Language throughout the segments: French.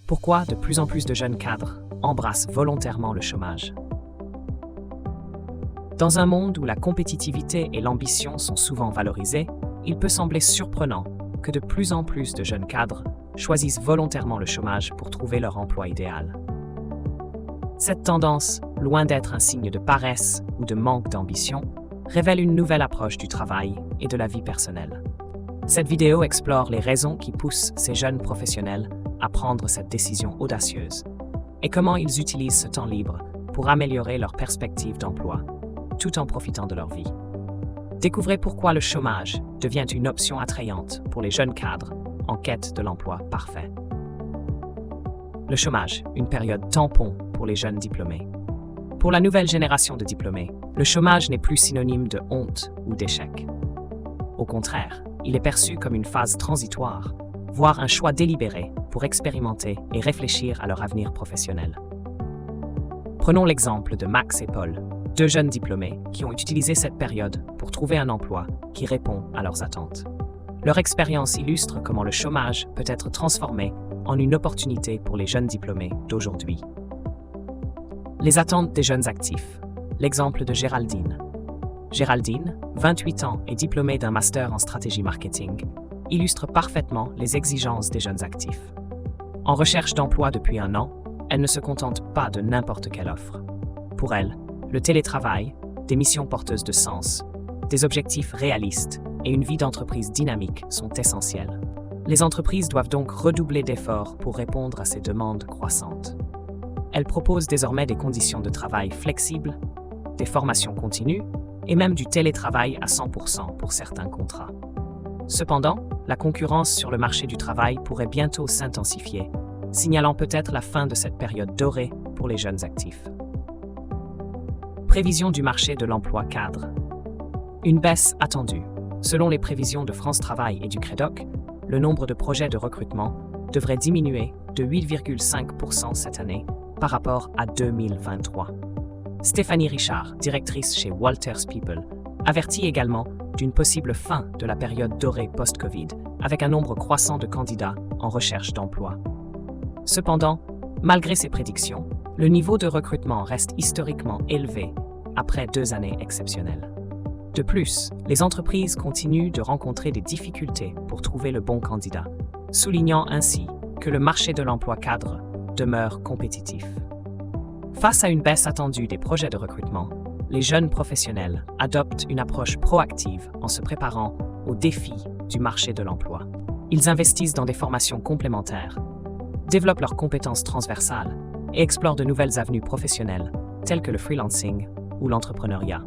Pourquoi de plus en plus de jeunes cadres embrassent volontairement le chômage? Dans un monde où la compétitivité et l'ambition sont souvent valorisées, il peut sembler surprenant que de plus en plus de jeunes cadres choisissent volontairement le chômage pour trouver leur emploi idéal. Cette tendance, loin d'être un signe de paresse ou de manque d'ambition, révèle une nouvelle approche du travail et de la vie personnelle. Cette vidéo explore les raisons qui poussent ces jeunes professionnels à prendre cette décision audacieuse et comment ils utilisent ce temps libre pour améliorer leurs perspectives d'emploi, tout en profitant de leur vie. Découvrez pourquoi le chômage devient une option attrayante pour les jeunes cadres en quête de l'emploi parfait. Le chômage, une période tampon pour les jeunes diplômés. Pour la nouvelle génération de diplômés, le chômage n'est plus synonyme de honte ou d'échec. Au contraire, il est perçu comme une phase transitoire, voire un choix délibéré pour expérimenter et réfléchir à leur avenir professionnel. Prenons l'exemple de Max et Paul, deux jeunes diplômés qui ont utilisé cette période pour trouver un emploi qui répond à leurs attentes. Leur expérience illustre comment le chômage peut être transformé en une opportunité pour les jeunes diplômés d'aujourd'hui. Les attentes des jeunes actifs. L'exemple de Géraldine. Géraldine, 28 ans et diplômée d'un master en stratégie marketing, illustre parfaitement les exigences des jeunes actifs. En recherche d'emploi depuis un an, elle ne se contente pas de n'importe quelle offre. Pour elle, le télétravail, des missions porteuses de sens, des objectifs réalistes et une vie d'entreprise dynamique sont essentiels. Les entreprises doivent donc redoubler d'efforts pour répondre à ces demandes croissantes. Elle propose désormais des conditions de travail flexibles, des formations continues et même du télétravail à 100% pour certains contrats. Cependant, la concurrence sur le marché du travail pourrait bientôt s'intensifier, signalant peut-être la fin de cette période dorée pour les jeunes actifs. Prévision du marché de l'emploi cadre. Une baisse attendue. Selon les prévisions de France Travail et du Crédoc, le nombre de projets de recrutement devrait diminuer de 8,5% cette année par rapport à 2023. Stéphanie Richard, directrice chez Walters People, avertit également d'une possible fin de la période dorée post-Covid, avec un nombre croissant de candidats en recherche d'emploi. Cependant, malgré ces prédictions, le niveau de recrutement reste historiquement élevé après 2 années exceptionnelles. De plus, les entreprises continuent de rencontrer des difficultés pour trouver le bon candidat, soulignant ainsi que le marché de l'emploi cadre demeure compétitif. Face à une baisse attendue des projets de recrutement, les jeunes professionnels adoptent une approche proactive en se préparant aux défis du marché de l'emploi. Ils investissent dans des formations complémentaires, développent leurs compétences transversales et explorent de nouvelles avenues professionnelles, telles que le freelancing ou l'entrepreneuriat.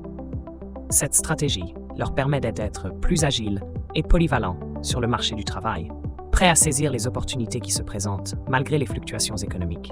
Cette stratégie leur permet d'être plus agiles et polyvalents sur le marché du travail, prêts à saisir les opportunités qui se présentent malgré les fluctuations économiques.